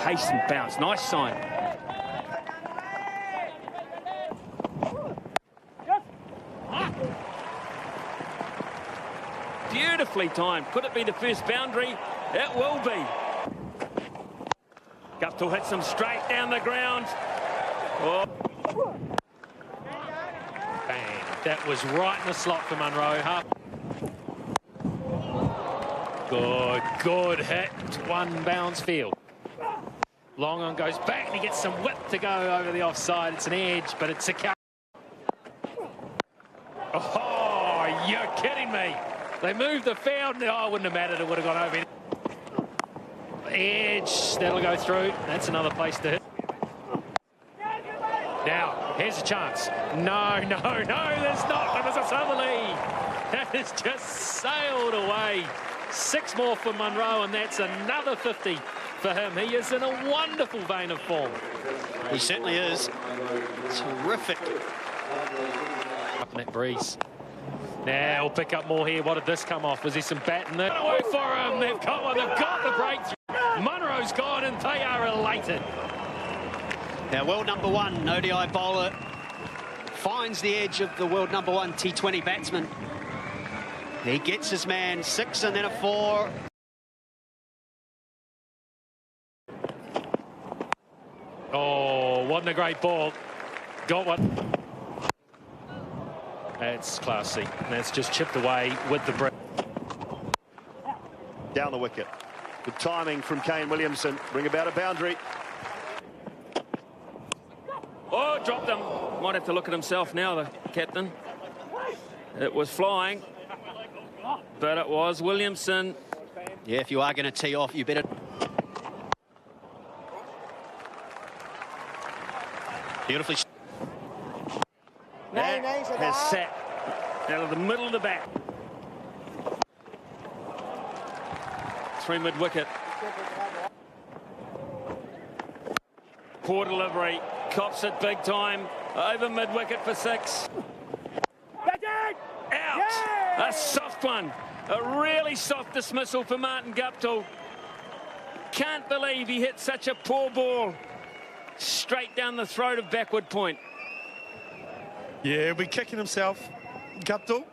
pace and bounce. Nice sign. Beautifully timed. Could it be the first boundary? It will be. Guptill hits him straight down the ground. Oh. Bang. That was right in the slot for Munro. Good hit. One bounce field. Long on goes back and he gets some whip to go over the offside. It's an edge, but it's a count. Oh, you're kidding me. They moved the field. No, it wouldn't have mattered. It would have gone over. Edge. That'll go through. That's another place to hit. Now, here's a chance. No, there's not. There's a Southerly. That has just sailed away. 6 more for Munro, and that's another 50 for him. He is in a wonderful vein of form. He certainly is. Terrific. Up in that breeze. Now he'll pick up more here. What did this come off? Was there some bat in there? Away for him. They've got one. They've got the breakthrough. Munro's gone, and they are elated. Now, world number 1 ODI bowler finds the edge of the world number 1 T20 batsman. He gets his man 6 and then a 4. Oh, wasn't a great ball. Got one. That's classy. That's just chipped away with the break. Down the wicket. Good timing from Kane Williamson. Bring about a boundary. Oh, dropped him. Might have to look at himself now, the captain. It was flying, but it was Williamson. Yeah, if you are going to tee off, you better... Beautifully... That has sat out of the middle of the bat. Through mid-wicket. Poor delivery. Cops it big time. Over mid-wicket for 6. Out. A soft one. A really soft dismissal for Martin Guptill. Can't believe he hit such a poor ball. Straight down the throat of backward point. Yeah, he'll be kicking himself. Guptill.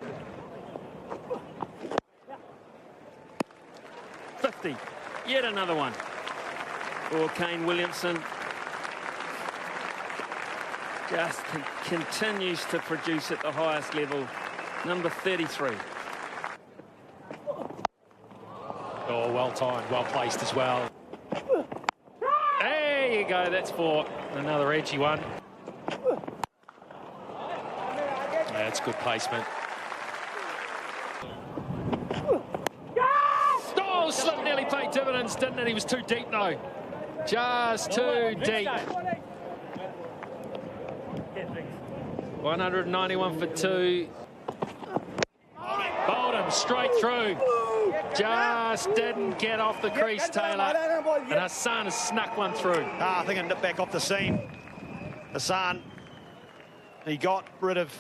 50. Yet another one for Kane Williamson. Just continues to produce at the highest level. Number 33. Oh, well timed, well placed as well. There you go, that's for another edgy one. That's good placement. Oh, slip nearly paid dividends, didn't it? He was too deep, though. Just too deep. 191 for 2. Bowled him straight through. Just didn't get off the crease, Taylor. And Hassan has snuck one through. I think I nipped back off the seam. Hassan, he got rid of...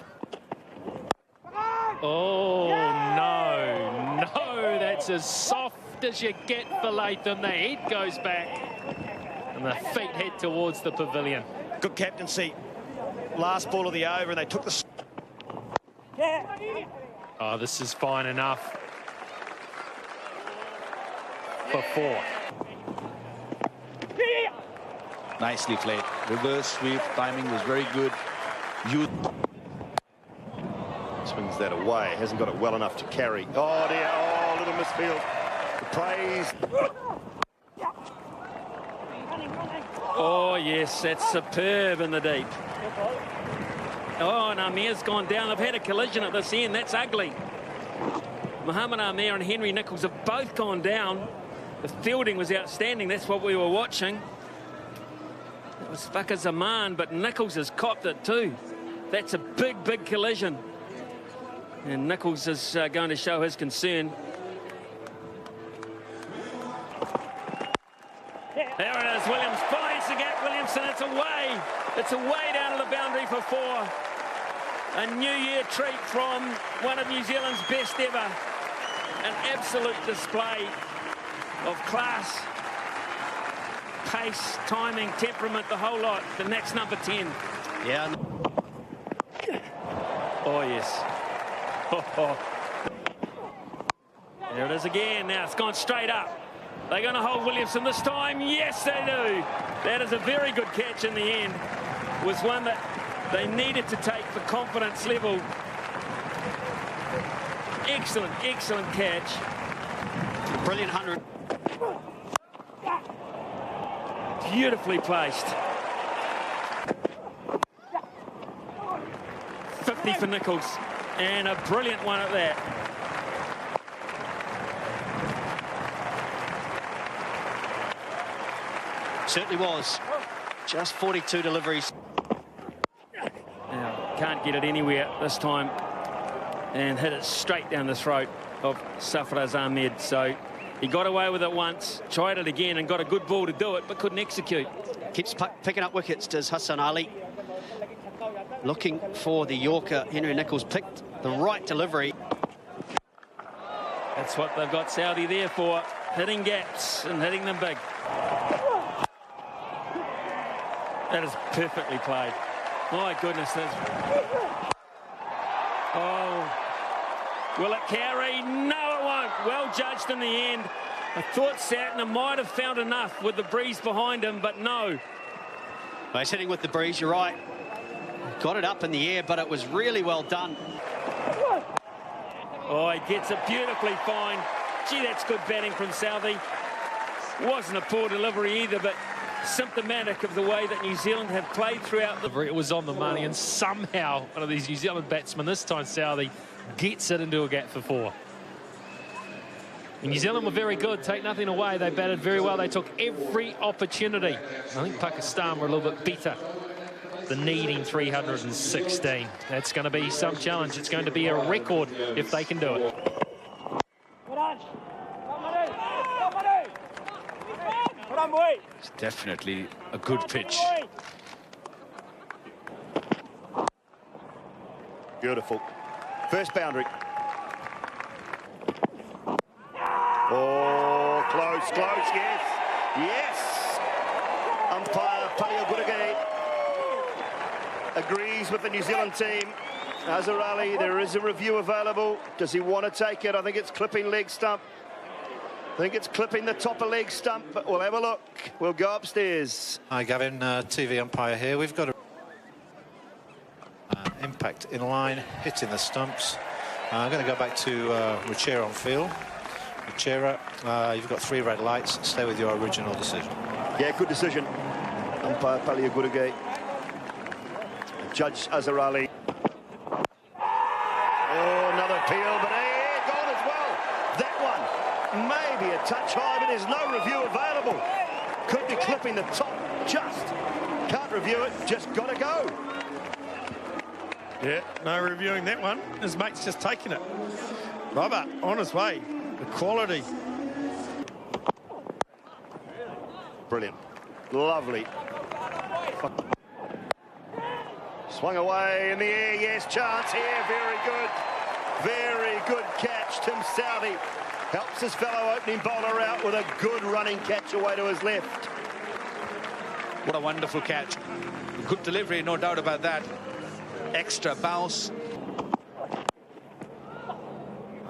Oh, no, that's as soft as you get for Latham. The head goes back and the feet head towards the pavilion. Good captaincy. Last ball of the over, and they took the... Oh, this is fine enough for 4. Nicely played. Reverse sweep, timing was very good. Swings that away. Hasn't got it well enough to carry. Oh, dear. Oh, little misfield. The praise. Oh, yes, that's superb in the deep. Oh, and Amir's gone down. They've had a collision at this end. That's ugly. Muhammad Amir and Henry Nichols have both gone down. The fielding was outstanding. That's what we were watching. It was Fakir Zaman, but Nichols has copped it too. That's a big, big collision. And Nichols is going to show his concern. There it is. Williams finds the gap. Williamson, it's away. It's away down to the boundary for 4. A New Year treat from one of New Zealand's best ever. An absolute display of class. pace, timing, temperament, the whole lot. The next number 10. Yeah. Oh, yes. There it is again. Now it's gone straight up. They're going to hold Williamson this time. Yes, they do. That is a very good catch in the end. Was one that they needed to take for confidence level. Excellent, excellent catch. Brilliant 100. Beautifully placed. 50 for Nichols. And a brilliant one at that. Certainly was. Just 42 deliveries. Now, can't get it anywhere this time. And hit it straight down the throat of Sarfraz Ahmed. So he got away with it once, tried it again and got a good ball to do it, but couldn't execute. Keeps picking up wickets, does Hassan Ali. Looking for the Yorker. Henry Nichols picked the right delivery. That's what they've got Saudi there for, hitting gaps and hitting them big. That is perfectly played. My goodness. Oh, will it carry? No, it won't. Well judged in the end. I thought Satner might have found enough with the breeze behind him, but no. Well, he's hitting with the breeze, you're right. Got it up in the air, but it was really well done. Oh, he gets it beautifully fine. Gee, that's good batting from Southey. Wasn't a poor delivery either, but symptomatic of the way that New Zealand have played throughout the... It was on the money, and somehow one of these New Zealand batsmen, this time Southey, gets it into a gap for 4. And New Zealand were very good, take nothing away. They batted very well. They took every opportunity. I think Pakistan were a little bit better than needing 316. That's going to be some challenge. It's going to be a record if they can do it. It's definitely a good pitch. Beautiful. First boundary. Oh, close, yes. Yes. Umpire Paliogurage agrees with the New Zealand team. Azhar Ali, there is a review available. Does he want to take it? I think it's clipping leg stump. I think it's clipping the top of leg stump, but we'll have a look. We'll go upstairs. Hi, Gavin, TV umpire here. We've got a impact in line, hitting the stumps. I'm going to go back to Ruchera on field. Ruchera, you've got 3 red lights. Stay with your original decision. Yeah, good decision. Umpire Paliogurage. Judge Azhar Ali. Oh, another appeal, but gone as well. That one maybe a touch high, but there's no review available. Could be clipping the top just. Can't review it, just got to go. Yeah, no reviewing that one. His mate's just taking it. Robert, on his way. The quality. Brilliant. Lovely. Swung away in the air, yes, chance here, very good. Very good catch, Tim Southey. Helps his fellow opening bowler out with a good running catch away to his left. What a wonderful catch. Good delivery, no doubt about that. Extra bounce.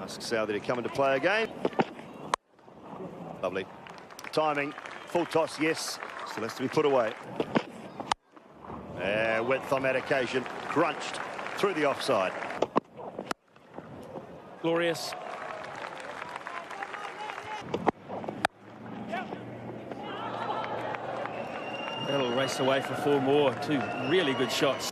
Ask Southey to come into play again. Lovely. Timing, full toss, yes. Still has to be put away. Width on that occasion, crunched through the offside. Glorious. That'll race away for 4 more. 2 really good shots.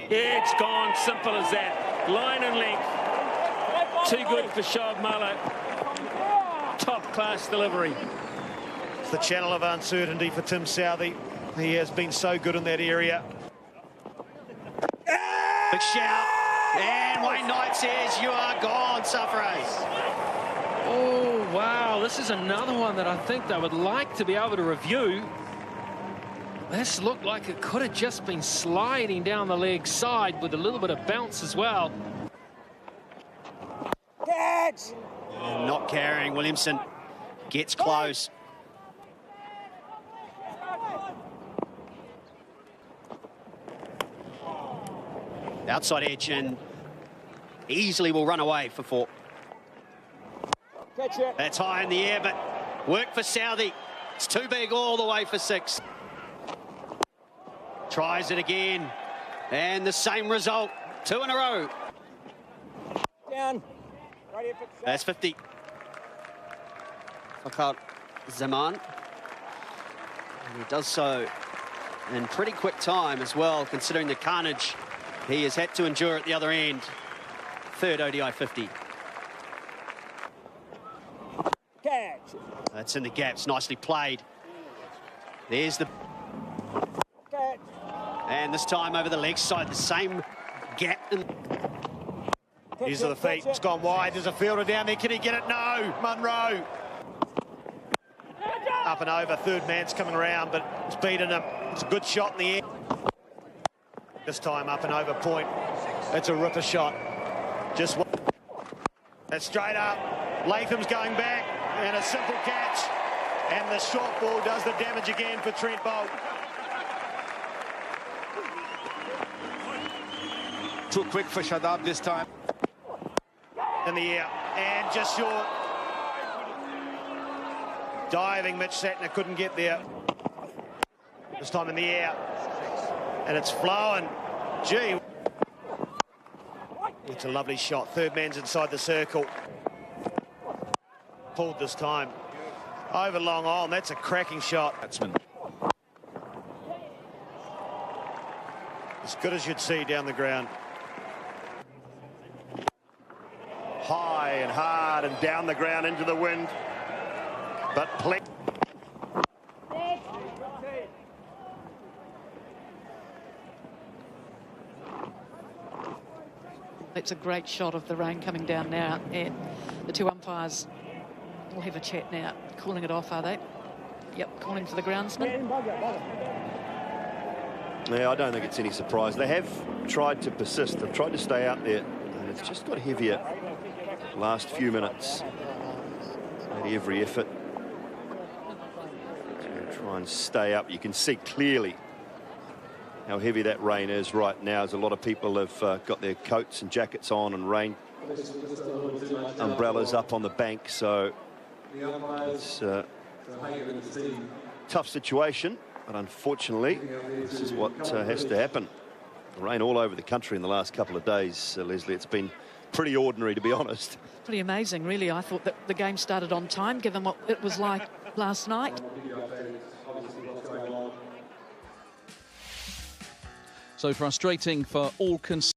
It's gone, simple as that. Line and length. Too good for Shoaib Malla. Top class delivery. It's the channel of uncertainty for Tim Southey. He has been so good in that area. Big shout. And Wayne Knight says, you are gone, Sarfraz. Oh, wow. This is another one that I think they would like to be able to review. This looked like it could have just been sliding down the leg side with a little bit of bounce as well. And not carrying. Williamson gets close. Outside edge and easily will run away for 4. Catch it. That's high in the air, but work for Southey. It's too big all the way for 6. Tries it again. And the same result. 2 in a row. Down. That's 50. Fakat Zaman. And he does so in pretty quick time as well, considering the carnage he has had to endure at the other end. 3rd ODI 50. Catch. That's in the gaps, nicely played. There's the... Catch. And this time over the leg side, the same gap. These are the feet. It's gone wide. There's a fielder down there. Can he get it? No. Munro. Up and over. Third man's coming around, but it's beaten him. It's a good shot in the air. This time up and over point. It's a ripper shot. Just one. That's straight up. Latham's going back. And a simple catch. And the short ball does the damage again for Trent Bolt. Too quick for Shadab this time. In the air. And just short. Diving, Mitch Sattner couldn't get there. This time in the air. And it's flowing. Gee. It's a lovely shot. Third man's inside the circle. Pulled this time. Over long on. That's a cracking shot. Batsman. As good as you'd see down the ground. High and hard and down the ground into the wind. But it's a great shot of the rain coming down now, and the 2 umpires will have a chat now. Calling it off, are they? Yep, calling for the groundsman. yeah, I don't think it's any surprise. They have tried to persist. They've tried to stay out there, and it's just got heavier last few minutes. Made every effort to try and stay up. You can see clearly how heavy that rain is right now, as a lot of people have got their coats and jackets on and rain umbrellas up on the bank. So it's a tough situation, but unfortunately this is what has to happen. Rain all over the country in the last couple of days, Leslie. It's been pretty ordinary, to be honest. Pretty amazing, really. I thought that the game started on time, given what it was like last night. So frustrating for all concerned.